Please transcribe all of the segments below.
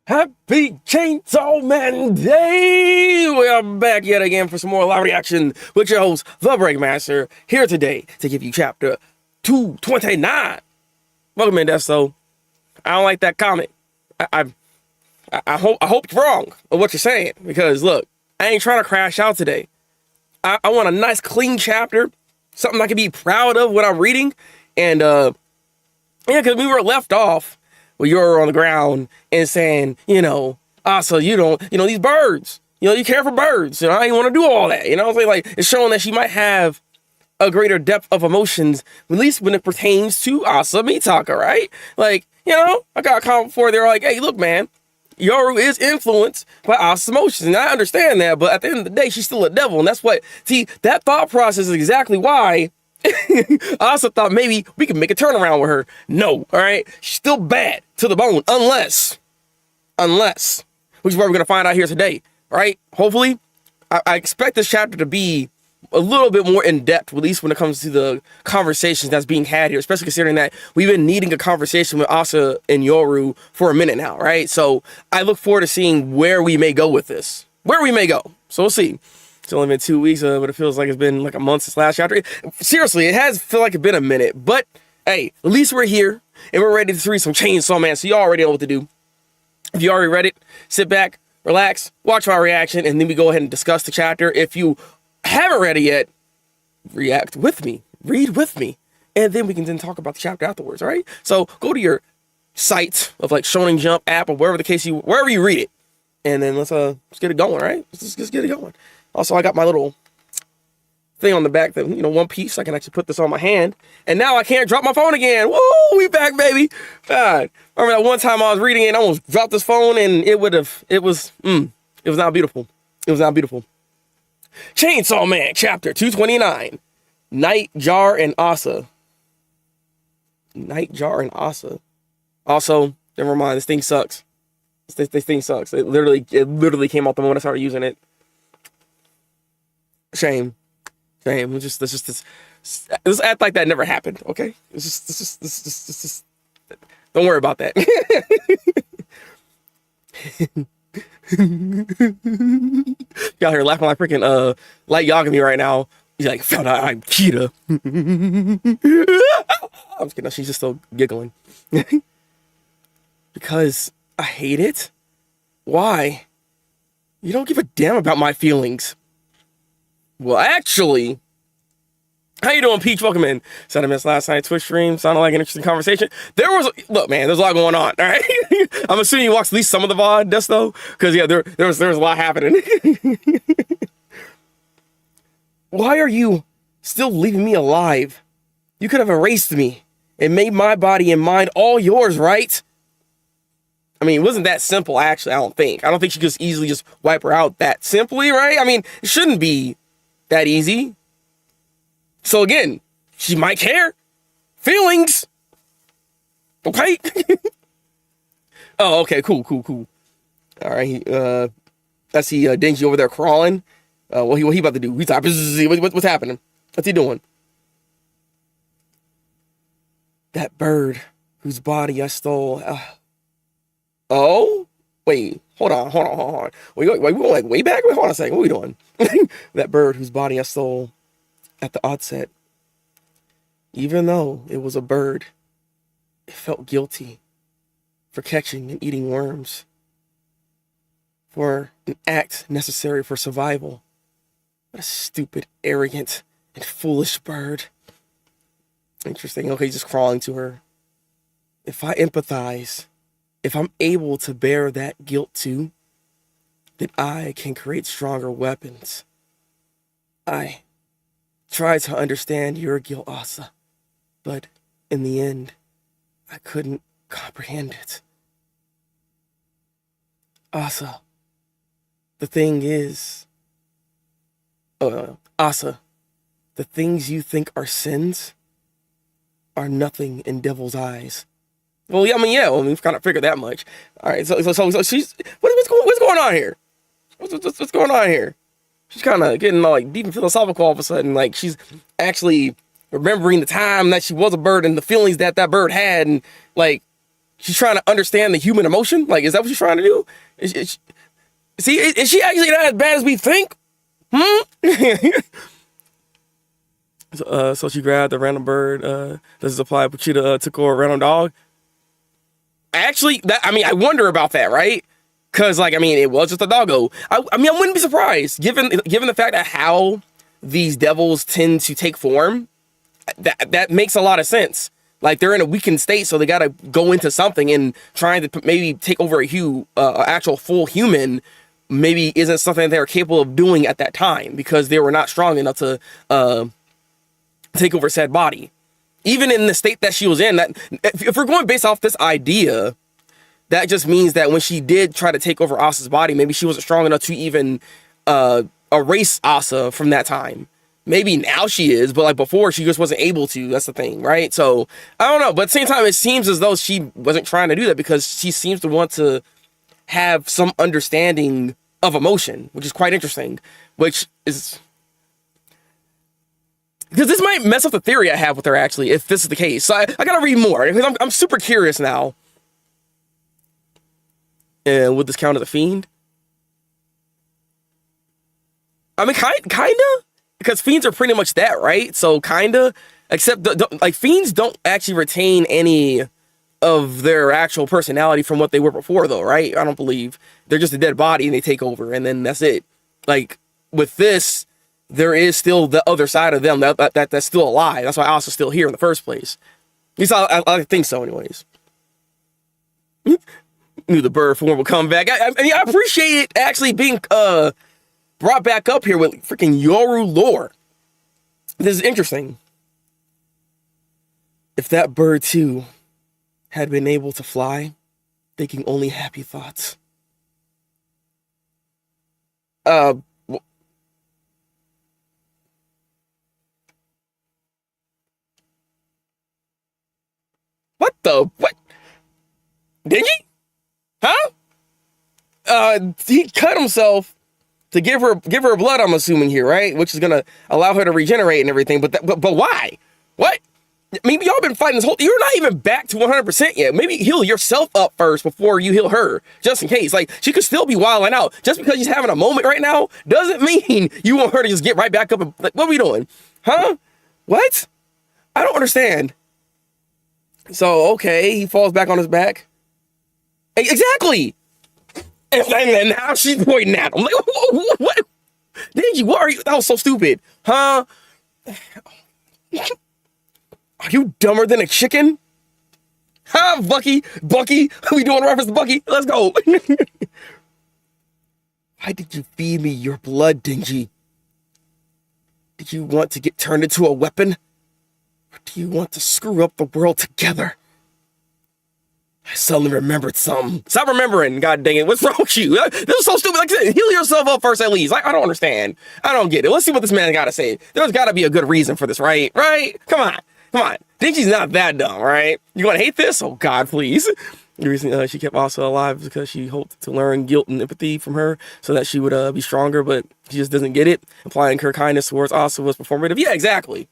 Happy Chainsaw Man Day! We are back yet again for some more live reaction with your host, Thabreakmaster, here today to give you chapter 229. Welcome in, Desto. I don't like that comment. I hope you're wrong of what you're saying, because look, I ain't trying to crash out today. I want a nice clean chapter, something I can be proud of when I'm reading, and yeah, because we were left off with Yoru on the ground and saying, so you don't, these birds, you care for birds, I ain't want to do all that, I'm saying, like, it's showing that she might have a greater depth of emotions, at least when it pertains to Asa Mitaka, right? Like, I got a comment before, they're like, hey, look, man, Yoru is influenced by Asa's emotions, and I understand that, but at the end of the day, she's still a devil, and that's what, see, that thought process is exactly why I also thought maybe we could make a turnaround with her. No, all right? She's still bad to the bone, unless, which is what we're going to find out here today, right? Hopefully, I expect this chapter to be a little bit more in-depth, at least when it comes to the conversations that's being had here, especially considering that we've been needing a conversation with Asa and Yoru for a minute now, right? So I look forward to seeing where we may go with this. Where we may go. So we'll see. It's only been 2 weeks, but it feels like it's been like a month since last chapter. Seriously, it has feel like it's been a minute. But, hey, at least we're here, and we're ready to read some Chainsaw Man, so you already know what to do. If you already read it, sit back, relax, watch my reaction, and then we go ahead and discuss the chapter. If you haven't read it yet, react with me, read with me, and then we can then talk about the chapter afterwards, all right? So go to your site of like Shonen Jump app or wherever the case wherever you read it, and then let's get it going, right? Let's get it going. Also, I got my little thing on the back that, one piece. I can actually put this on my hand. And now I can't drop my phone again. Woo, we back, baby. God. Remember that one time I was reading it and I almost dropped this phone and it was not beautiful. It was not beautiful. Chainsaw Man, chapter 229. Nightjar and Asa. Nightjar and Asa. Also, never mind, this thing sucks. This thing sucks. It literally came out the moment I started using it. Shame. Let's act like that never happened, okay? Let's just don't worry about that. Y'all here laughing like freaking Light Yagami right now. He's like, found out I'm Kita. I'm just kidding. She's just still giggling. Because I hate it. Why? You don't give a damn about my feelings. Well, actually, how you doing, Peach? Welcome in. Said I missed last night Twitch stream. Sounded like an interesting conversation. Look, man, there's a lot going on, all right? I'm assuming you watched at least some of the VOD, Desto, because, yeah, there was a lot happening. Why are you still leaving me alive? You could have erased me and made my body and mind all yours, right? I mean, it wasn't that simple, actually, I don't think. I don't think she could just easily just wipe her out that simply, right? I mean, it shouldn't be that easy. So again, she might care. Feelings. Okay. Oh, okay, cool. All right, I see Denji over there crawling. What he about to do? He's like, what's happening? What's he doing? That bird whose body I stole. Oh, wait, hold on. We going like way back? Wait, hold on a second. What are we doing? That bird whose body I stole at the outset. Even though it was a bird, it felt guilty for catching and eating worms. For an act necessary for survival. What a stupid, arrogant, and foolish bird. Interesting. Okay, just crawling to her. If I empathize, if I'm able to bear that guilt too, then I can create stronger weapons. I tried to understand your guilt, Asa, but in the end, I couldn't comprehend it. Asa, the thing is... Asa, the things you think are sins are nothing in devil's eyes. Well, yeah, we've kind of figured that much. All right, so she's what's going on here? What's going on here? She's kind of getting like deep and philosophical all of a sudden. Like she's actually remembering the time that she was a bird and the feelings that bird had, and like She's trying to understand the human emotion. Like, is that what she's trying to do? Is she actually not as bad as we think? So she grabbed the random bird. Does it apply? Pochita took over a random dog. Actually, I wonder about that, right? Because, like, I mean, it was just a doggo. I wouldn't be surprised, given the fact that how these devils tend to take form. That makes a lot of sense. Like, they're in a weakened state, so they got to go into something, and trying to maybe take over a actual full human maybe isn't something they're capable of doing at that time, because they were not strong enough to take over said body. Even in the state that she was in, that if we're going based off this idea, that just means that when she did try to take over Asa's body, maybe she wasn't strong enough to even erase Asa from that time. Maybe now she is, but like before, she just wasn't able to. That's the thing, right? So I don't know, but at the same time, it seems as though she wasn't trying to do that, because she seems to want to have some understanding of emotion, which is quite interesting. Which is because this might mess up the theory I have with her, actually, if this is the case. So I gotta read more, because I'm super curious now. And would this count as a fiend? I mean, kinda, because fiends are pretty much that, right? So kinda, except like fiends don't actually retain any of their actual personality from what they were before, though, right? I don't believe. They're just a dead body and they take over, and then that's it. Like with this, there is still the other side of them that's still alive. That's why Asa's still here in the first place. At least I think so, anyways. Knew the bird form would come back. I appreciate it actually being brought back up here with freaking Yoru lore. This is interesting. If that bird too had been able to fly, thinking only happy thoughts. What? Did he? Huh? He cut himself to give her blood, I'm assuming here, right? Which is gonna allow her to regenerate and everything. But why? What? Maybe y'all been fighting this whole. You're not even back to 100% yet. Maybe heal yourself up first before you heal her, just in case. Like, she could still be wilding out. Just because she's having a moment right now doesn't mean you want her to just get right back up. And, like, what are we doing? Huh? What? I don't understand. So, okay, he falls back on his back. Exactly. And now she's pointing at him. Like, what? Denji, what are you? That was so stupid. Huh? Are you dumber than a chicken? Huh, Bucky? Are we doing a reference to Bucky? Let's go. Why did you feed me your blood, Denji? Did you want to get turned into a weapon? Or do you want to screw up the world together? I suddenly remembered something. Stop remembering, god dang it. What's wrong with you? This is so stupid. Like I said, heal yourself up first at least. Like, I don't understand. I don't get it. Let's see what this man got to say. There's got to be a good reason for this, right? Right? Come on. Denji's not that dumb, right? You want to hate this? Oh, God, please. The reason she kept Asa alive is because she hoped to learn guilt and empathy from her so that she would be stronger, but she just doesn't get it. Applying her kindness towards Asa was performative. Yeah, exactly.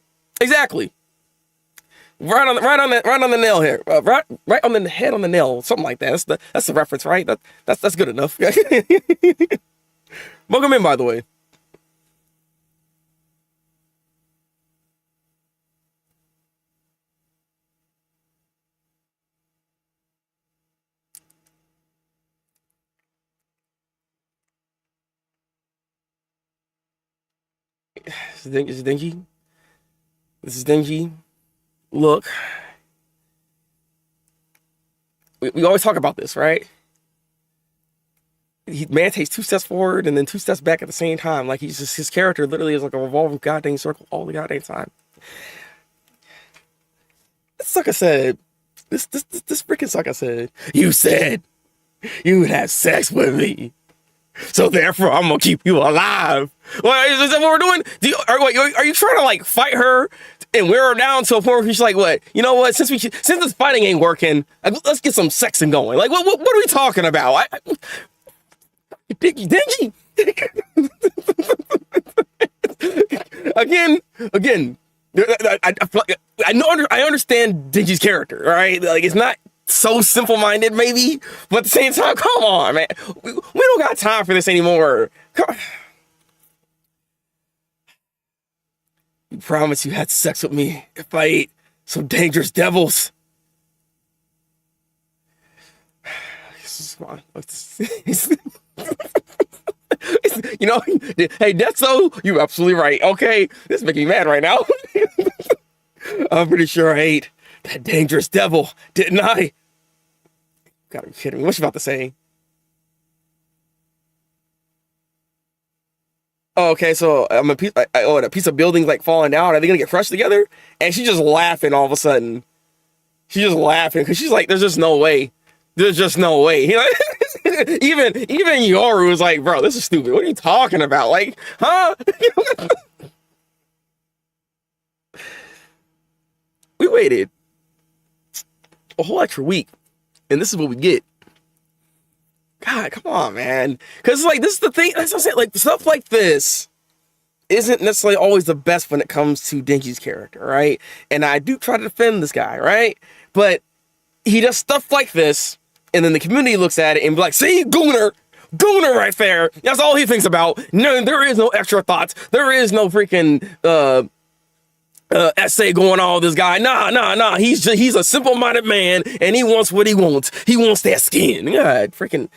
Right on the nail here. Right on the head on the nail. Something like that. That's the reference, right? That's good enough. Welcome in, by the way. This is Denji. This is Denji. Look, we always talk about this, right? Man takes 2 steps forward and then 2 steps back at the same time. Like, his character literally is like a revolving goddamn circle all the goddamn time. This sucker said, this freaking sucker said, you said you would have sex with me. So therefore, I'm gonna keep you alive. What is that? What we're doing? Are you trying to like fight her and wear her down to a point where she's like, what? You know what? Since this fighting ain't working, let's get some sexing going. Like, what are we talking about? Denji. Again. I understand Denji's character, right? Like, it's not so simple-minded, maybe, but at the same time, come on, man. We don't got time for this anymore. Come on. You promised you had sex with me if I ate some dangerous devils. You know, hey, that's so, you're absolutely right. Okay, this is making me mad right now. I'm pretty sure I ate that dangerous devil, didn't I? Gotta be kidding me. What you about to say? Oh, okay, so I'm a piece. A piece of building like falling down. Are they gonna get crushed together? And she's just laughing all of a sudden. She's just laughing because she's like, "There's just no way. There's just no way." You know, even Yoru was like, "Bro, this is stupid. What are you talking about? Like, huh?" We waited a whole extra week, and this is what we get. God, come on, man. Because, like, this is the thing. That's what I'm saying. Like, stuff like this isn't necessarily always the best when it comes to Denji's character, right? And I do try to defend this guy, right? But he does stuff like this, and then the community looks at it and be like, see, Gooner right there. That's all he thinks about. No, there is no extra thoughts. There is no freaking essay going on with this guy. Nah. He's a simple-minded man, and he wants what he wants. He wants that skin. God, freaking.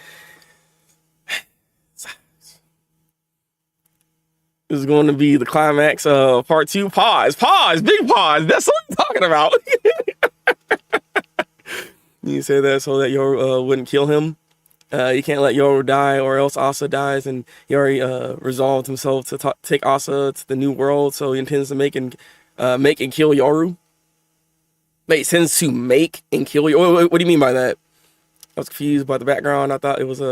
This is going to be the climax of part 2. Pause, big pause. That's what I'm talking about. You say that so that Yoru wouldn't kill him. You can't let Yoru die, or else Asa dies. And Yori resolved himself to take Asa to the new world, so he intends to make and kill Yoru. Wait, intends to make and kill Yoru? What do you mean by that? I was confused by the background. I thought it was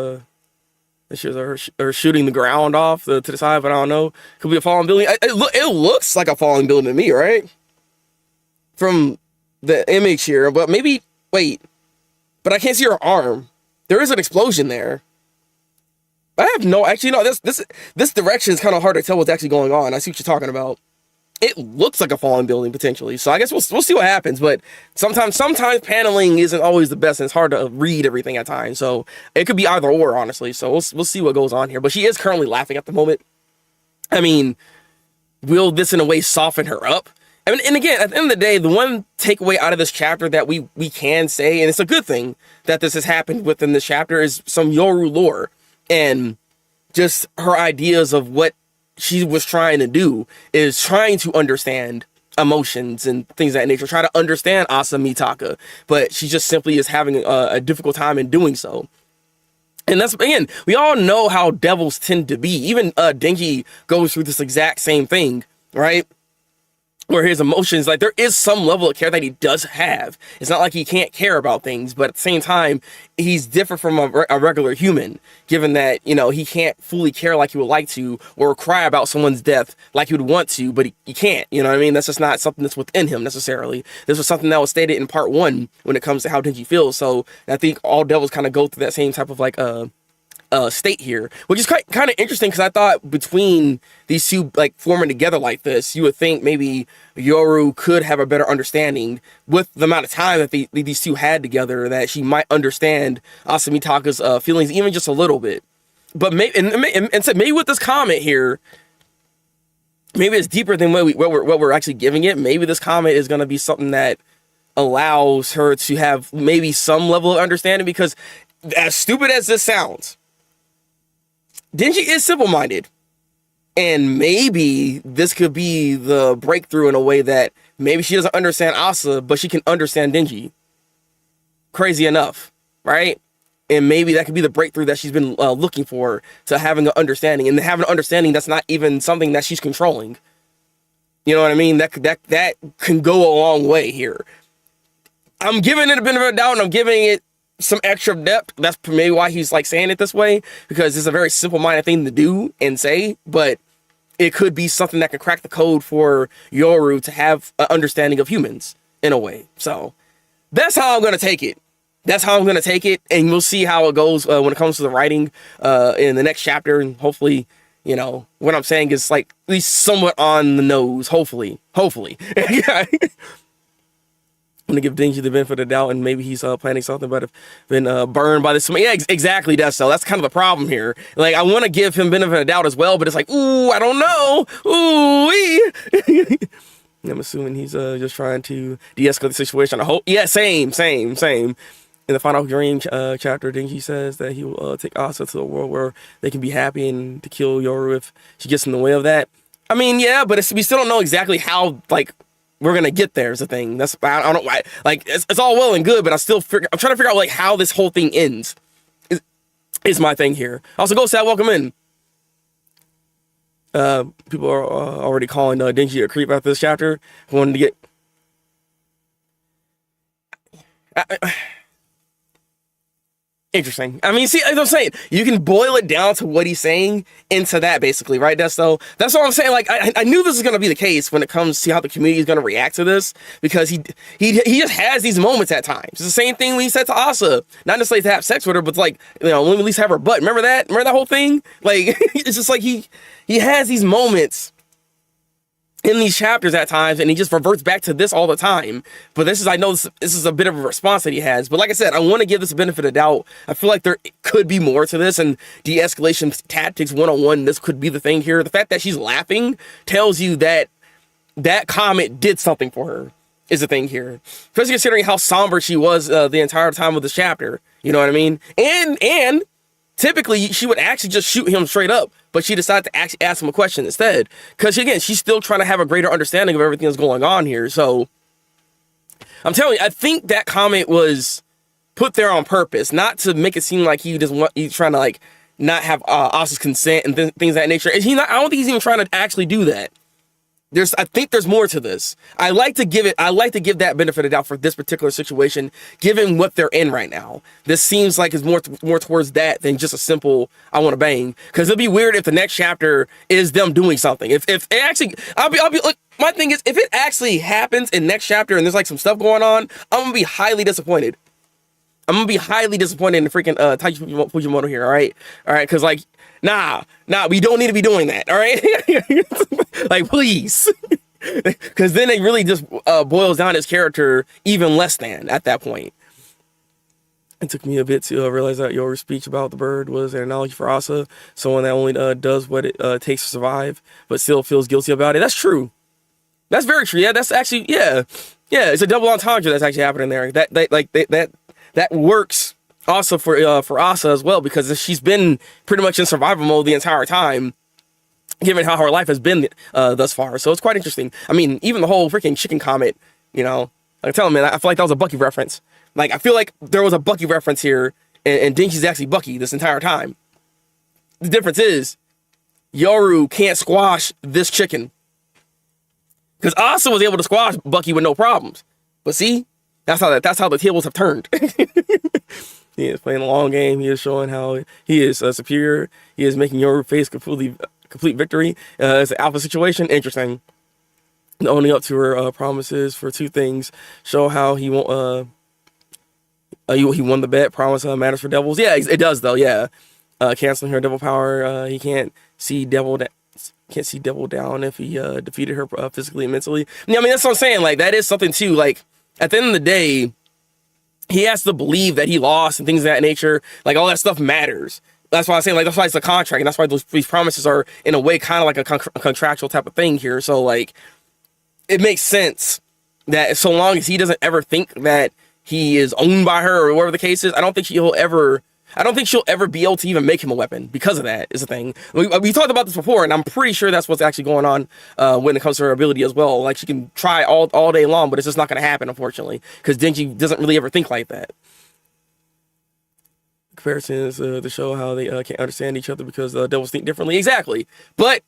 she was her shooting the ground off to the side, but I don't know. Could be a falling building. It looks like a falling building to me, right? From the image here, but maybe wait. But I can't see her arm. There is an explosion there. I have no, actually, no, this direction is kind of hard to tell what's actually going on. I see what you're talking about. It looks like a falling building potentially. So I guess we'll see what happens, but sometimes paneling isn't always the best, and it's hard to read everything at times. So it could be either or, honestly. So we'll see what goes on here. But she is currently laughing at the moment. I mean, will this in a way soften her up? I mean, and again, at the end of the day, the one takeaway out of this chapter that we can say, and it's a good thing that this has happened within this chapter, is some Yoru lore and just her ideas of what she was trying to do is trying to understand emotions and things of that nature, try to understand Asa Mitaka, but she just simply is having a difficult time in doing so. And that's, again, we all know how devils tend to be. Even Denji goes through this exact same thing, right? Where his emotions, like, there is some level of care that he does have. It's not like he can't care about things, but at the same time, he's different from a regular human, given that, you know, he can't fully care like he would like to, or cry about someone's death like he would want to, but he can't, you know what I mean? That's just not something that's within him, necessarily. This was something that was stated in part 1 when it comes to how Denji feels, so I think all devils kind of go through that same type of, like, state here, which is kind of interesting, because I thought between these two, like, forming together like this, you would think maybe Yoru could have a better understanding with the amount of time that these two had together, that she might understand Asa Mitaka's feelings even just a little bit. But maybe, and so maybe with this comment here, maybe it's deeper than what we're actually giving it. Maybe this comment is going to be something that allows her to have maybe some level of understanding, because as stupid as this sounds, Denji is simple-minded, and maybe this could be the breakthrough in a way that maybe she doesn't understand Asa, but she can understand Denji. Crazy enough, right? And maybe that could be the breakthrough that she's been looking for, to having an understanding, and having an understanding that's not even something that she's controlling. You know what I mean? That can go a long way here. I'm giving it a bit of a doubt, and I'm giving it some extra depth. That's maybe why he's, like, saying it this way, because it's a very simple-minded thing to do and say, but it could be something that could crack the code for Yoru to have an understanding of humans in a way. So that's how I'm going to take it. And we'll see how it goes when it comes to the writing in the next chapter, and hopefully, you know, what I'm saying is, like, at least somewhat on the nose, hopefully. I'm gonna give Denji the benefit of the doubt, and maybe he's planning something, but have been burned by this. Yeah, exactly. That's kind of the problem here. Like, I want to give him benefit of the doubt as well, but it's like, ooh, I don't know. Ooh. I'm assuming he's just trying to de-escalate the situation. I hope. Yeah, same. In the final dream chapter, Denji says that he will take Asa to a world where they can be happy, and to kill Yoru if she gets in the way of that. I mean, yeah, but we still don't know exactly how, like, we're gonna get there is the thing. That's I don't like it's all well and good, but I'm trying to figure out like how this whole thing ends. Is my thing here. Also, go Sat, welcome in. People are already calling Denji a creep after this chapter. Wanted to get. Interesting. I mean, see, as I'm saying, you can boil it down to what he's saying into that, basically, right? That's what I'm saying. Like, I knew this was going to be the case when it comes to how the community is going to react to this, because he just has these moments at times. It's the same thing when he said to Asa, not necessarily to have sex with her, but like, let me at least have her butt. Remember that? Remember that whole thing? Like, it's just like he has these moments in these chapters at times, and he just reverts back to this all the time. But I know this is a bit of a response that he has. But like I said, I want to give this a benefit of doubt. I feel like there could be more to this, and de-escalation tactics 101, this could be the thing here. The fact that she's laughing tells you that that comment did something for her, is the thing here. Especially considering how somber she was the entire time of this chapter. You know what I mean? And typically, she would actually just shoot him straight up, but she decided to actually ask him a question instead. Because, again, she's still trying to have a greater understanding of everything that's going on here. So, I'm telling you, I think that comment was put there on purpose, not to make it seem like he's trying to, like, not have Asa's consent and things of that nature. I don't think he's even trying to actually do that. I think there's more to this. I like to give that benefit of doubt for this particular situation, given what they're in right now. This seems like it's more towards that than just a simple "I want to bang." Because it'd be weird if the next chapter is them doing something. If it actually, I'll be look. My thing is, if it actually happens in next chapter and there's like some stuff going on, I'm gonna be highly disappointed. I'm gonna be highly disappointed in the freaking Taichi Fujimoto here. All right, because like. Nah, we don't need to be doing that, all right? Like, please. Because then it really just boils down his character even less than at that point. It took me a bit to realize that Yoru's speech about the bird was an analogy for Asa, someone that only does what it takes to survive, but still feels guilty about it. That's true. That's very true. Yeah, that's actually, yeah, it's a double entendre that's actually happening there. That works. Also for Asa as well, because she's been pretty much in survival mode the entire time, given how her life has been thus far. So it's quite interesting. I mean, even the whole freaking chicken comment, like I'm telling man, I feel like that was a Bucky reference. Like, I feel like there was a Bucky reference here, and Denji's actually Bucky this entire time. The difference is, Yoru can't squash this chicken. Because Asa was able to squash Bucky with no problems. But see, that's how the tables have turned. He is playing a long game. He is showing how he is superior. He is making Yoru face complete victory. It's an alpha situation. Interesting. Owning up to her promises for two things. Show how he won. He won the bet. Promise matters for devils. Yeah, it does though. Yeah. Canceling her devil power. He can't see devil. Can't see devil down if he defeated her physically and mentally. Yeah, I mean, that's what I'm saying. Like, that is something too. Like, at the end of the day, he has to believe that he lost and things of that nature. Like, all that stuff matters. That's why I'm saying, like, that's why it's a contract, and that's why these promises are, in a way, kind of like a contractual type of thing here. So, like, it makes sense that so long as he doesn't ever think that he is owned by her or whatever the case is, I don't think she'll ever be able to even make him a weapon because of that, is the thing. We talked about this before, and I'm pretty sure that's what's actually going on when it comes to her ability as well. Like, she can try all day long, but it's just not going to happen, unfortunately, because Denji doesn't really ever think like that. Comparisons to show how they can't understand each other because devils think differently. Exactly. But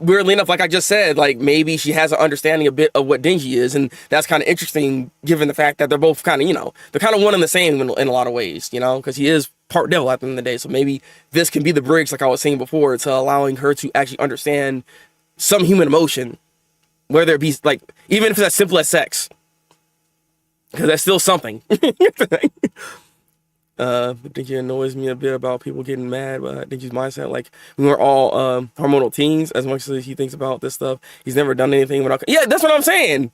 weirdly enough, like I just said, like, maybe she has an understanding a bit of what Denji is, and that's kind of interesting given the fact that they're both kind of, they're kind of one and the same in a lot of ways, because he is part devil at the end of the day. So maybe this can be the bridge, like I was saying before, to allowing her to actually understand some human emotion, whether it be, like, even if it's as simple as sex, because that's still something. I think it annoys me a bit about people getting mad, but I think his mindset, like, we were all hormonal teens, as much as he thinks about this stuff. He's never done anything without. Yeah, that's what I'm saying.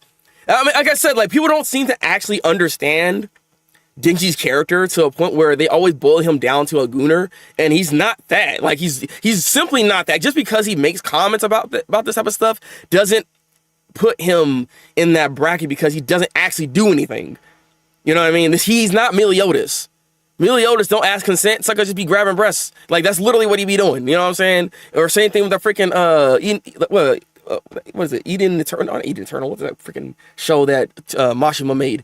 I mean, like I said, like people don't seem to actually understand Denji's character to a point where they always boil him down to a gooner, and he's not that. Like he's simply not that. Just because he makes comments about this type of stuff doesn't put him in that bracket, because he doesn't actually do anything. You know what I mean? He's not Meliodas. Meliodas don't ask consent. Sucker just be grabbing breasts. Like that's literally what he be doing. You know what I'm saying? Or same thing with the freaking what is it? Eden Eternal? Not Eden Eternal. What's that freaking show that Mashima made?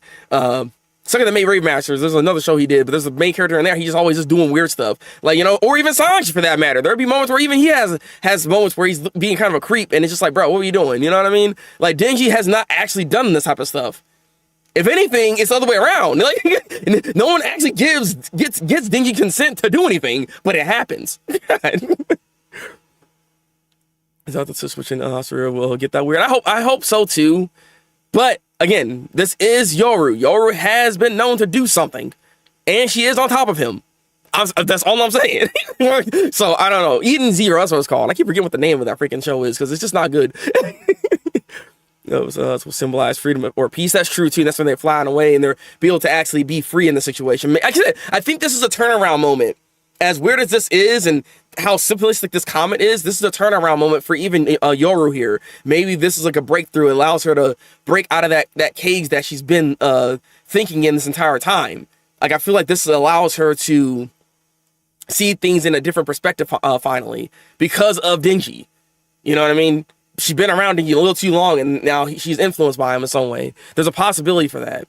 Sucker that made Rave Masters. There's another show he did, but there's a main character in there. He's just always just doing weird stuff, like, you know, or even Sanji for that matter. There'd be moments where even he has moments where he's being kind of a creep, and it's just like, bro, what are you doing? You know what I mean? Like Denji has not actually done this type of stuff. If anything, it's the other way around. Like, no one actually gets Denji consent to do anything, but it happens. Is that the switching Asura will get that weird? I hope so too. But again, this is Yoru. Yoru has been known to do something, and she is on top of him. That's all I'm saying. So I don't know. Eden Zero, that's what it's called. I keep forgetting what the name of that freaking show is, because it's just not good. It was to symbolize freedom or peace. That's true too. That's when they're flying away and they're able to actually be free in the situation. Actually, I think this is a turnaround moment. As weird as this is and how simplistic this comment is, this is a turnaround moment for even Yoru here. Maybe this is like a breakthrough. It allows her to break out of that cage that she's been thinking in this entire time. Like I feel like this allows her to see things in a different perspective finally, because of Denji. You know what I mean? She's been around Denji a little too long, and now she's influenced by him in some way. There's a possibility for that.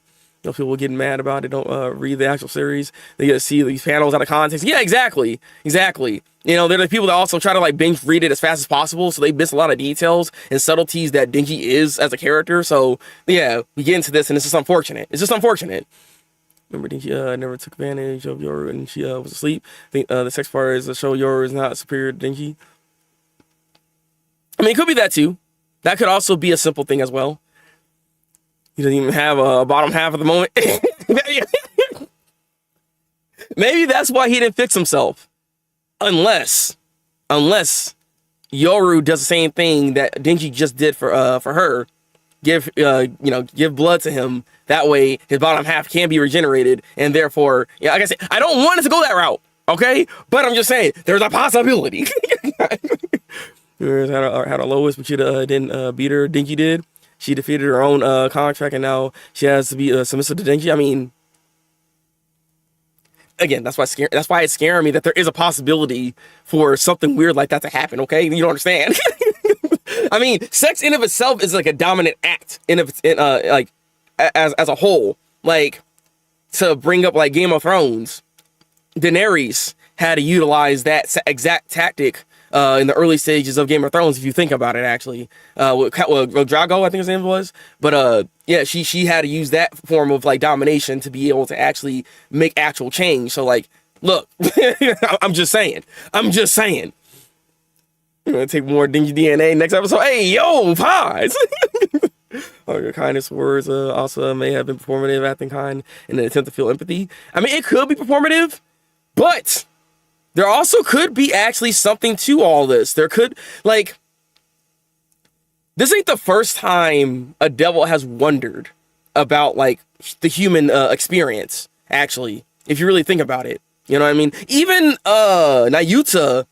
You know, people getting mad about it, don't read the actual series. They get to see these panels out of context. Yeah, exactly. You know, they're the people that also try to like binge read it as fast as possible, so they miss a lot of details and subtleties that Denji is as a character. So yeah, we get into this, and it's just unfortunate. Remember, Denji never took advantage of Yoru, and she was asleep. I think the sex part is to show Yoru is not superior to Denji. I mean, it could be that too. That could also be a simple thing as well. He doesn't even have a bottom half at the moment. Maybe that's why he didn't fix himself. Unless Yoru does the same thing that Denji just did for her. Give blood to him. That way his bottom half can be regenerated, and therefore, yeah, like I said, I don't want it to go that route. Okay? But I'm just saying, there's a possibility. Had a lowest, but she didn't beat her. Denji did. She defeated her own contract, and now she has to be submissive to Denji. I mean, again, that's why it's scaring me that there is a possibility for something weird like that to happen. Okay, you don't understand. I mean, sex in of itself is like a dominant act like as a whole. Like, to bring up like Game of Thrones, Daenerys had to utilize that exact tactic in the early stages of Game of Thrones, if you think about it, actually. With Drago, I think his name was. But yeah, she had to use that form of like domination to be able to actually make actual change. So like, look, I'm just saying. We're gonna take more Denji DNA next episode. Hey, yo, pies! Oh, your kindness words also may have been performative, acting kind in an attempt to feel empathy. I mean, it could be performative, but there also could be actually something to all this. There could, like, this ain't the first time a devil has wondered about, like, the human experience, actually, if you really think about it. You know what I mean? Even Nayuta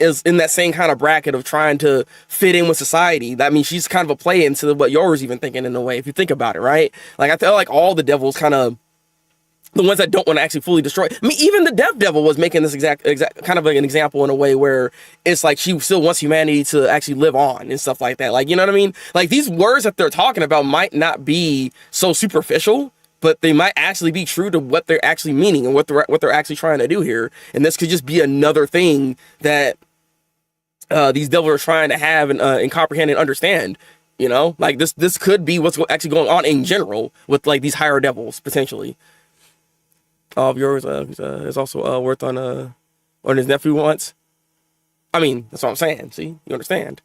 is in that same kind of bracket of trying to fit in with society. I mean, she's kind of a play into what Yoru's even thinking in a way, if you think about it, right? Like, I feel like all the devils kind of, the ones that don't want to actually fully destroy. I mean, even the Death Devil was making this exact kind of like an example in a way where it's like she still wants humanity to actually live on and stuff like that. Like, you know what I mean? Like, these words that they're talking about might not be so superficial, but they might actually be true to what they're actually meaning and what they're actually trying to do here. And this could just be another thing that these devils are trying to have and comprehend and understand. You know, like this could be what's actually going on in general with like these higher devils potentially. All of yours is also worked on his nephew once. I mean, that's what I'm saying. See, you understand.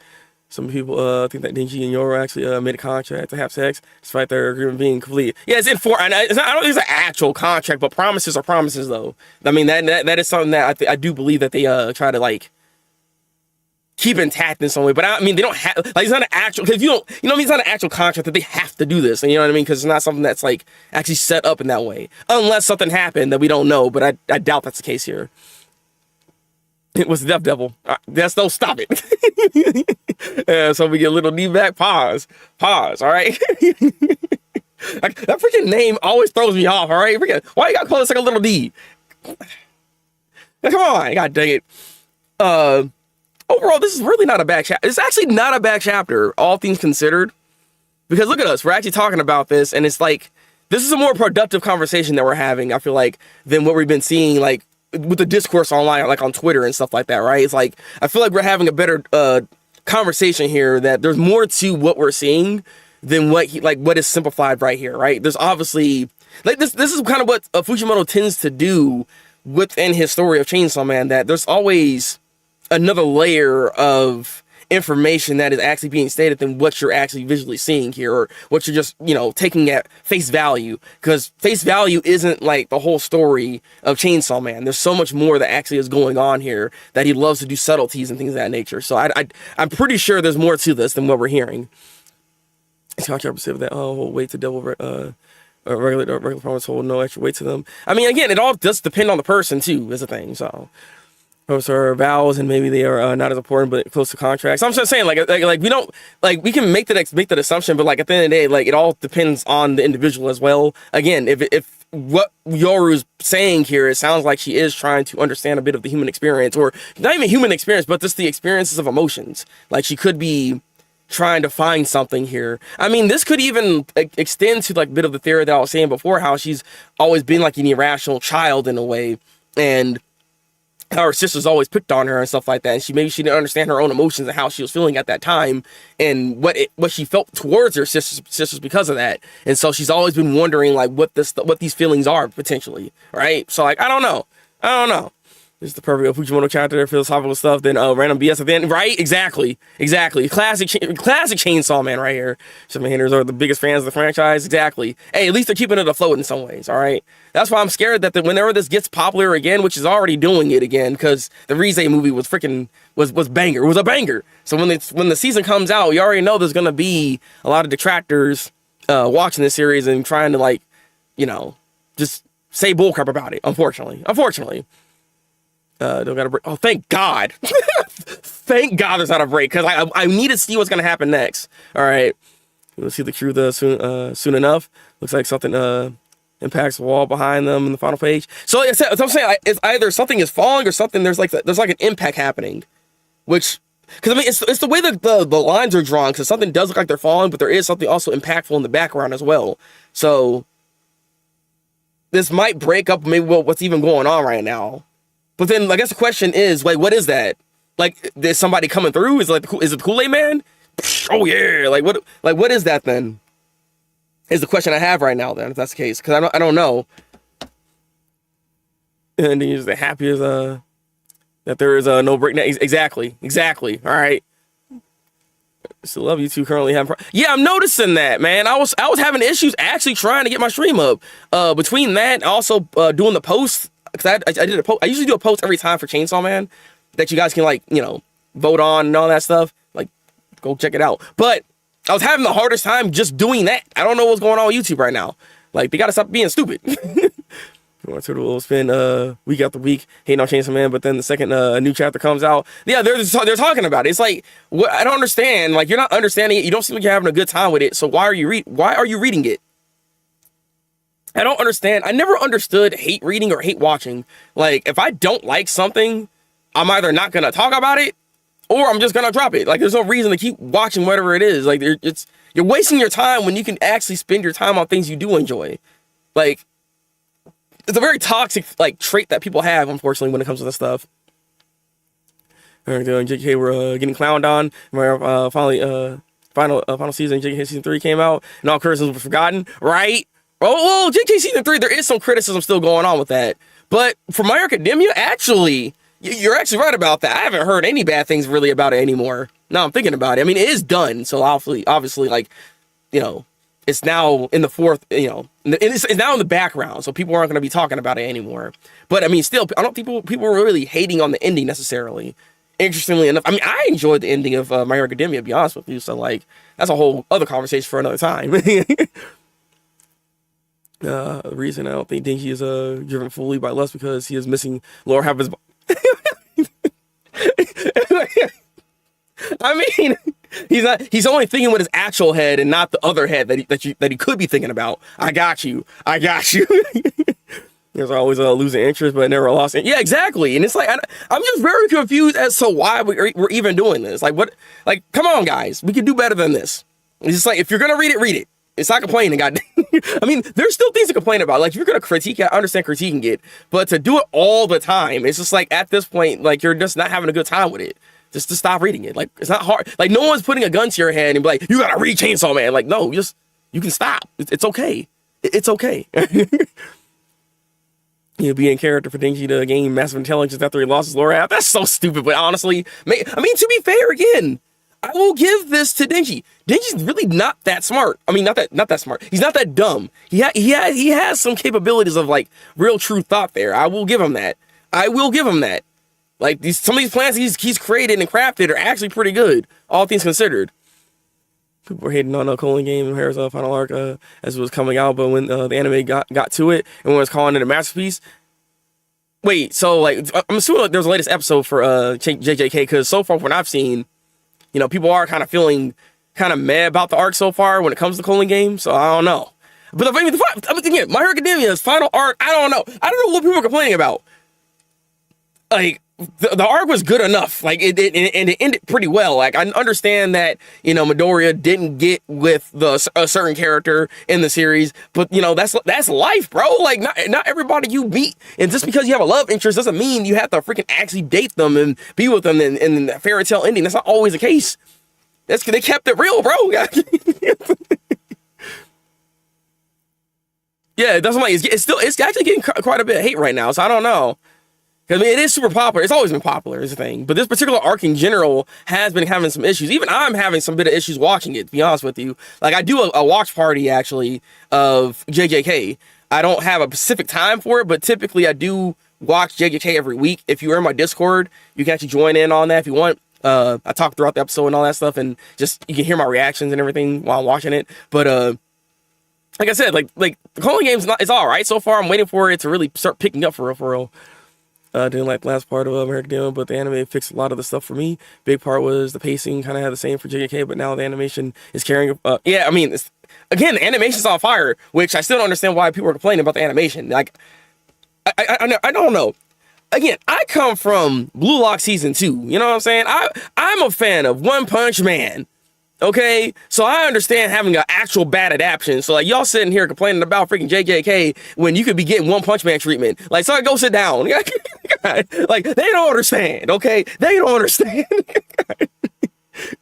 Some people think that Denji and Yoru actually made a contract to have sex, despite their agreement being complete. Yeah, it's I don't think it's an actual contract, but promises are promises, though. I mean, that is something that I do believe that they try to like keep intact in some way. But I mean, they don't have, like, it's not an actual, because if you don't, you know what I mean? It's not an actual contract that they have to do this. And you know what I mean? Because it's not something that's like actually set up in that way. Unless something happened that we don't know, but I doubt that's the case here. It was the Death Devil. That's no, stop it. So we get a little knee back, pause, all right? Like, that freaking name always throws me off, all right? Why you gotta call this like a little D? Come on, god dang it. Overall, this is really not a bad chapter. It's actually not a bad chapter, all things considered. Because look at us, we're actually talking about this, and it's like, this is a more productive conversation that we're having, I feel like, than what we've been seeing, like, with the discourse online, like on Twitter and stuff like that, right? It's like, I feel like we're having a better conversation here, that there's more to what we're seeing than what is simplified right here, right? There's obviously, like, this is kind of what Fujimoto tends to do within his story of Chainsaw Man, that there's always another layer of information that is actually being stated than what you're actually visually seeing here, or what you're just, you know, taking at face value, because face value isn't like the whole story of Chainsaw Man. There's so much more that actually is going on here, that he loves to do subtleties and things of that nature. So I'm pretty sure there's more to this than what we're hearing. It's opposite of that. Oh, wait to double regular performance hold no extra weight to them. I mean, again, it all does depend on the person too, is a thing. So are vows, and maybe they are not as important, but close to contracts. I'm just saying, like we don't, like, we can make that assumption, but like at the end of the day, like, it all depends on the individual as well. Again, if what Yoru's saying here, it sounds like she is trying to understand a bit of the human experience, or not even human experience, but just the experiences of emotions. Like, she could be trying to find something here. I mean, this could even extend to like a bit of the theory that I was saying before, how she's always been like an irrational child in a way, and how her sisters always picked on her and stuff like that, and maybe she didn't understand her own emotions and how she was feeling at that time, and what she felt towards her sisters because of that. And so she's always been wondering like what these feelings are potentially, right? So like, I don't know. This is the perfect Fujimoto chapter, philosophical stuff, then random BS at the end, right? Exactly. Classic Chainsaw Man right here. Some haters are the biggest fans of the franchise. Exactly. Hey, at least they're keeping it afloat in some ways, all right? That's why I'm scared that whenever this gets popular again, which is already doing it again, because the Rize movie was banger. It was a banger. So when the season comes out, you already know there's gonna be a lot of detractors watching this series and trying to, like, you know, just say bullcrap about it. Unfortunately. Don't got a break. Oh, thank God. Thank God there's not a break, because I need to see what's going to happen next. All right. We'll see the truth soon enough. Looks like something impacts the wall behind them in the final page. So I'm saying, it's either something is falling or something, there's like an impact happening. Which, because I mean, it's the way that the lines are drawn, because something does look like they're falling, but there is something also impactful in the background as well. So this might break up maybe what's even going on right now. But then I guess the question is, like, what is that? Like, is somebody coming through? Is it the Kool-Aid Man? Oh yeah, like what is that then? Is the question I have right now then, if that's the case, because I don't know. And he's the happy as that there is no break. Exactly. All right. Still love you two. Currently having yeah, I'm noticing that, man. I was having issues actually trying to get my stream up. Between that and also doing the post. Because I did a post. I usually do a post every time for Chainsaw Man that you guys can, like, you know, vote on and all that stuff. Like, go check it out. But I was having the hardest time just doing that. I don't know what's going on with YouTube right now. Like, they gotta stop being stupid. Twitter will spend week after week hating on Chainsaw Man, but then the second a new chapter comes out, yeah, they're talking about it. It's like, what, I don't understand. Like, you're not understanding it. You don't seem like you're having a good time with it. So why are you reading it? I don't understand. I never understood hate reading or hate watching. Like, if I don't like something, I'm either not going to talk about it or I'm just going to drop it. Like, there's no reason to keep watching whatever it is. Like, you're wasting your time when you can actually spend your time on things you do enjoy. Like, it's a very toxic, like, trait that people have, unfortunately, when it comes to this stuff. JK, we're getting clowned on. Final season, JK season 3 came out and all criticisms were forgotten, right? Oh, well, JK Season 3, there is some criticism still going on with that. But for My Hero Academia, actually, you're actually right about that. I haven't heard any bad things really about it anymore. Now I'm thinking about it. I mean, it is done. So obviously, like, you know, it's now in the fourth, you know, it's now in the background. So people aren't going to be talking about it anymore. But I mean, still, I don't think people are really hating on the ending necessarily. interestingly enough, I mean, I enjoyed the ending of My Hero Academia, to be honest with you. So like, that's a whole other conversation for another time. The reason I don't think Denji is driven fully by lust because he is missing lower half of his. I mean, he's not. He's only thinking with his actual head and not the other head that he could be thinking about. I got you. I got you. There's always a losing interest, but never lost it. Yeah, exactly. And it's like I'm just very confused as to why we're even doing this. Like what? Like, come on, guys. We can do better than this. It's just like, if you're gonna read it, read it. It's not complaining, goddamn. I mean, there's still things to complain about. Like, if you're gonna critique it, I understand critiquing it, but to do it all the time, it's just like, at this point, like, you're just not having a good time with it. Just to stop reading it. Like, it's not hard. Like, no one's putting a gun to your head and be like, you gotta read Chainsaw Man. Like, no, you can stop. It's okay. It's okay. He'll be in character for Denji to gain massive intelligence after he lost his lower half. That's so stupid, but honestly, I mean, to be fair, again, I will give this to Denji. Denji's really not that smart. I mean, not that smart. He's not that dumb. He has some capabilities of like real true thought there. I will give him that. I will give him that. Like some of these plans he's created and crafted are actually pretty good, all things considered. People were hating on the Colon game and Harris final arc as it was coming out, but when the anime got to it and when it was calling it a masterpiece. Wait, so like I'm assuming like, there was a latest episode for JJK, because so far from what I've seen, you know, people are kind of feeling kind of mad about the arc so far when it comes to Colon game, so I don't know. But I mean, again, My Hero Academia's final arc, I don't know. I don't know what people are complaining about. Like, the arc was good enough. Like, it ended pretty well. Like, I understand that, you know, Midoriya didn't get with a certain character in the series, but, you know, that's life, bro. Like, not everybody you meet, and just because you have a love interest doesn't mean you have to freaking actually date them and be with them in the fairy tale ending. That's not always the case. They kept it real, bro. Yeah, it doesn't like it's actually getting quite a bit of hate right now, so I don't know. I mean, it is super popular. It's always been popular, is the thing. But this particular arc in general has been having some issues. Even I'm having some bit of issues watching it, to be honest with you. Like, I do a watch party, actually, of JJK. I don't have a specific time for it, but typically I do watch JJK every week. If you're in my Discord, you can actually join in on that if you want. I talk throughout the episode and all that stuff, and just, you can hear my reactions and everything while I'm watching it. But, like I said, like the Colon game's it's all right so far. I'm waiting for it to really start picking up for real. Didn't like the last part of American Demo, but the anime fixed a lot of the stuff for me. Big part was the pacing, kind of had the same for JJK, but now the animation is carrying. Yeah, I mean, again, the animation's on fire, which I still don't understand why people are complaining about the animation. Like, I don't know. Again, I come from Blue Lock Season 2, you know what I'm saying? I'm a fan of One Punch Man. Okay, so I understand having an actual bad adaptation. So like, y'all sitting here complaining about freaking JJK when you could be getting One Punch Man treatment. Like, so go sit down. Like, they don't understand. Okay, they don't understand.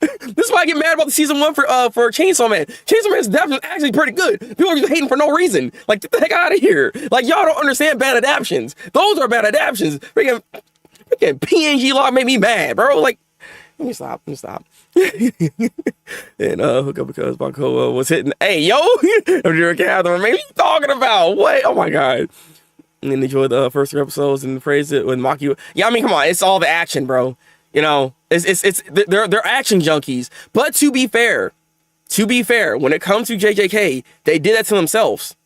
This is why I get mad about the season 1 for Chainsaw Man. Chainsaw Man's definitely actually pretty good. People are just hating for no reason. Like, get the heck out of here. Like, y'all don't understand bad adaptations. Those are bad adaptations. Freaking PNG Lock made me mad, bro. Like, let me stop. And hook up because Bakoa was hitting. Hey, yo, I'm Catherine. Man, what are you talking about? What? Oh my god. And then enjoy the first 3 episodes and praise it with Maki. Yeah, I mean, come on, it's all the action, bro. You know, they're action junkies. But to be fair, when it comes to JJK, they did that to themselves.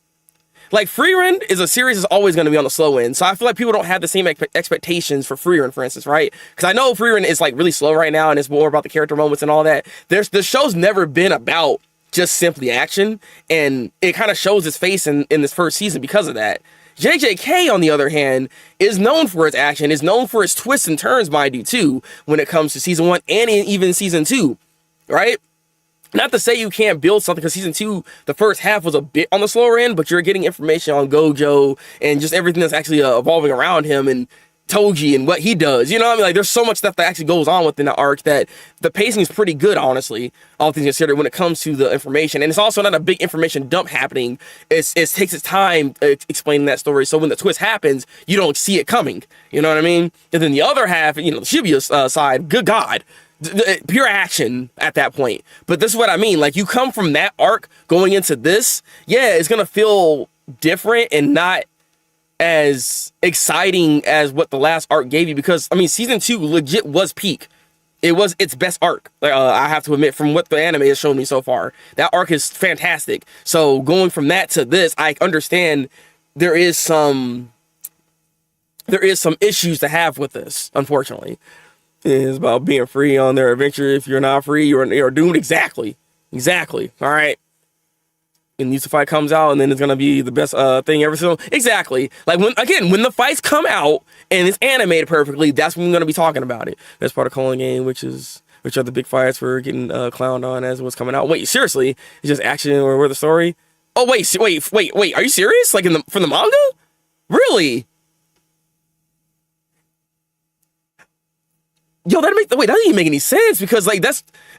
Like, Frieren is a series that's always going to be on the slow end. So I feel like people don't have the same expectations for Frieren, for instance, right? Because I know Frieren is, like, really slow right now, and it's more about the character moments and all that. The show's never been about just simply action, and it kind of shows its face in this first season because of that. JJK, on the other hand, is known for its action, is known for its twists and turns, mind you, too, when it comes to season 1 and even season 2, right? Not to say you can't build something, because season 2, the first half was a bit on the slower end, but you're getting information on Gojo and just everything that's actually evolving around him and Toji and what he does. You know what I mean? Like, there's so much stuff that actually goes on within the arc that the pacing is pretty good, honestly, all things considered, when it comes to the information. And it's also not a big information dump happening. It takes its time explaining that story, so when the twist happens, you don't see it coming. You know what I mean? And then the other half, you know, the Shibuya side, good God, pure action at that point. But this is what I mean. Like, you come from that arc going into this, yeah, it's gonna feel different and not as exciting as what the last arc gave you, because I mean season 2 legit was peak. It was its best arc. I have to admit, from what the anime has shown me so far, that arc is fantastic. So going from that to this, I understand there is some issues to have with this, unfortunately. It's about being free on their adventure. If you're not free, you're doomed. Exactly. All right. And Use the Fight comes out, and then it's gonna be the best thing ever. So exactly, like when the fights come out and it's animated perfectly, that's when we're gonna be talking about it. That's part of calling game, which are the big fights we're getting clowned on as what's coming out. Wait, seriously? It's just action or the story? Oh wait, are you serious? Like from the manga? Really? Yo, that doesn't even make any sense, because like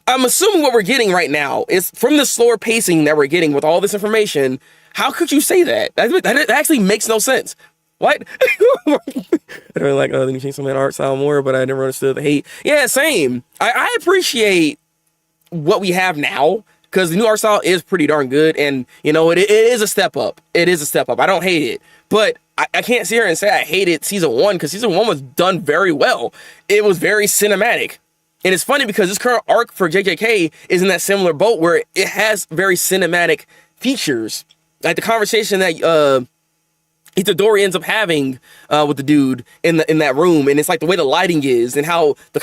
I'm assuming what we're getting right now is from the slower pacing that we're getting with all this information. How could you say that? That actually makes no sense. What? I don't really like then you change some of that art style more, but I never understood the hate. Yeah, same. I appreciate what we have now, because the new art style is pretty darn good, and you know it is a step up. It is a step up. I don't hate it, but I can't sit here and say I hated season 1, because season 1 was done very well. It was very cinematic. And it's funny because this current arc for JJK is in that similar boat where it has very cinematic features. Like the conversation that Itadori ends up having with the dude in that room, and it's like the way the lighting is and how the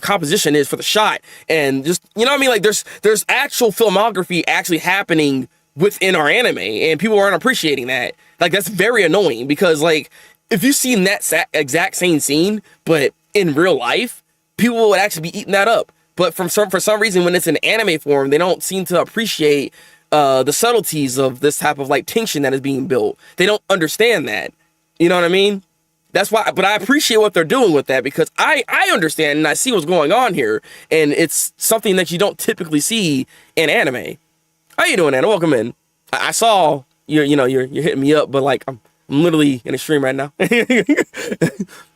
composition is for the shot, and just, you know what I mean? Like there's actual filmography actually happening within our anime, and people aren't appreciating that. Like, that's very annoying, because like if you've seen that exact same scene but in real life, people would actually be eating that up. But for some reason, when it's in anime form, they don't seem to appreciate the subtleties of this type of like tension that is being built. They don't understand that. You know what I mean? That's why, but I appreciate what they're doing with that, because I understand and I see what's going on here, and it's something that you don't typically see in anime. How you doing, Anna? Welcome in. I saw you're hitting me up, but like I'm literally in a stream right now.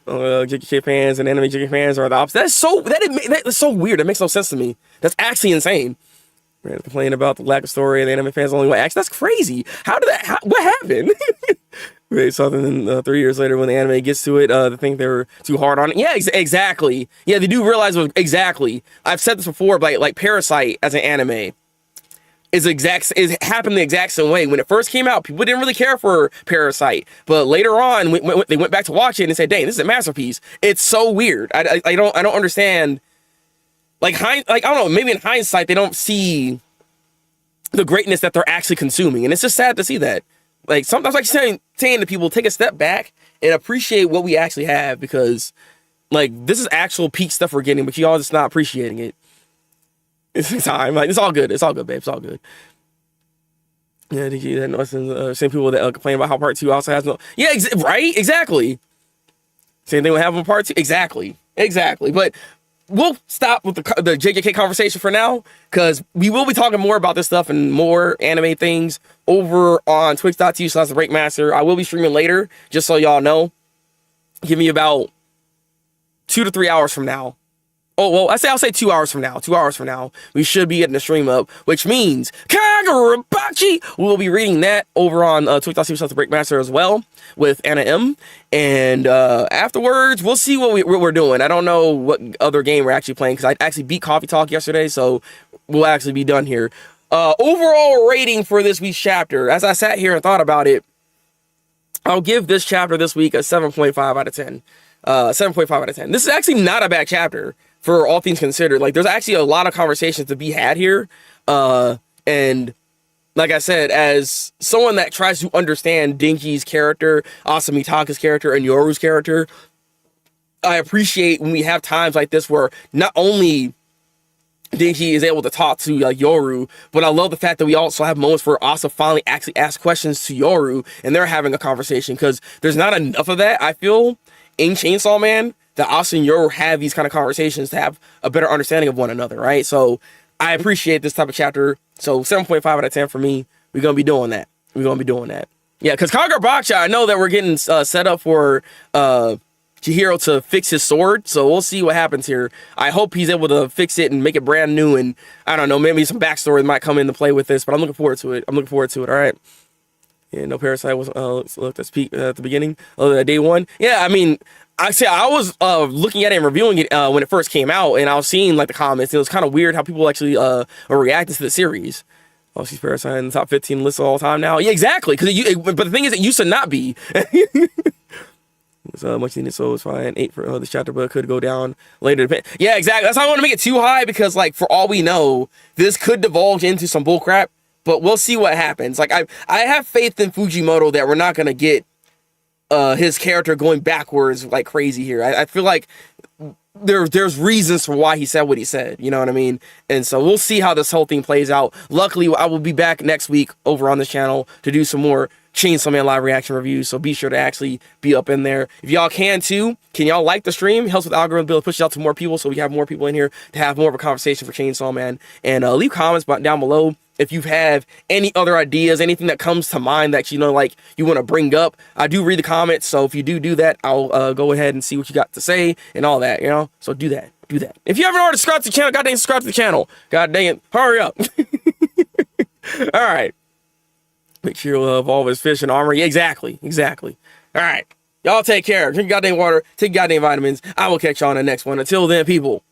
JK fans and anime JK fans are the opposite. That's so weird. That makes no sense to me. That's actually insane. Right, complaining about the lack of story and the anime fans only want action. That's crazy. What happened? Right, so then 3 years later, when the anime gets to it, they think they were too hard on it. Yeah, exactly. Yeah, they do realize exactly. I've said this before, but like Parasite as an anime is happened the exact same way. When it first came out, people didn't really care for Parasite, but later on, when they went back to watch it and said, "Dang, this is a masterpiece." It's so weird. I don't understand. Like I don't know. Maybe in hindsight, they don't see the greatness that they're actually consuming, and it's just sad to see that. Like sometimes, like saying to people, take a step back and appreciate what we actually have, because like this is actual peak stuff we're getting, but y'all just not appreciating it. It's time. Like, it's all good. It's all good, babe. It's all good. Yeah, I think you had nothing. Same people that complain about how part 2 also has no. Yeah, right. Exactly. Same thing with having part 2. Exactly. But we'll stop with the JJK conversation for now, because we will be talking more about this stuff and more anime things over on twitch.tv/Thabreakmaster. I will be streaming later, just so y'all know. Give me about 2 to 3 hours from now. Oh, well, I'll say 2 hours from now. 2 hours from now, we should be getting the stream up, which means Kagurabachi. We'll be reading that over on twitch.tv/Thabreakmaster as well with Anna M. And afterwards, we'll see what we're doing. I don't know what other game we're actually playing, because I actually beat Coffee Talk yesterday, so we'll actually be done here. Overall rating for this week's chapter, as I sat here and thought about it, I'll give this chapter this week a 7.5 out of 10. 7.5 out of 10. This is actually not a bad chapter, for all things considered. Like, there's actually a lot of conversations to be had here. And like I said, as someone that tries to understand Denji's character, Asamitaka's character, and Yoru's character, I appreciate when we have times like this where not only Denji is able to talk to Yoru, but I love the fact that we also have moments where Asa finally actually asks questions to Yoru, and they're having a conversation, because there's not enough of that, I feel, in Chainsaw Man, that Asa and Yoru have these kind of conversations to have a better understanding of one another, right? So I appreciate this type of chapter. So 7.5 out of 10 for me. We're going to be doing that. Yeah, because Kagurabachi, I know that we're getting set up for Chihiro to fix his sword. So we'll see what happens here. I hope he's able to fix it and make it brand new. And I don't know, maybe some backstory might come into play with this, but I'm looking forward to it. All right. Yeah, no Parasite was looked at peak at the beginning of day one. Yeah, I mean, I was looking at it and reviewing it when it first came out, and I was seeing like the comments. It was kind of weird how people actually are reacting to the series. Oh, she's Parasite in the top 15 list of all time now. Yeah, exactly. But the thing is, it used to not be. So much needed, so it's fine. 8 for this chapter, but it could go down later. Yeah, exactly. That's why I want to make it too high, because like for all we know, this could divulge into some bullcrap. But we'll see what happens. Like I have faith in Fujimoto that we're not gonna get his character going backwards like crazy here. I feel like there's reasons for why he said what he said. You know what I mean? And so we'll see how this whole thing plays out. Luckily, I will be back next week over on this channel to do some more Chainsaw Man live reaction reviews, so be sure to actually be up in there. If y'all can too, can y'all like the stream? It helps with the algorithm build, pushes out to more people, so we have more people in here to have more of a conversation for Chainsaw Man. And leave comments down below if you have any other ideas, anything that comes to mind that like you want to bring up. I do read the comments, so if you do that, I'll go ahead and see what you got to say and all that, So do that. If you haven't already subscribed to the channel, goddamn subscribe to the channel. God dang it, hurry up. All right. Make sure you evolve his fish and armor. Yeah, exactly. All right. Y'all take care. Drink goddamn water. Take goddamn vitamins. I will catch y'all on the next one. Until then, people.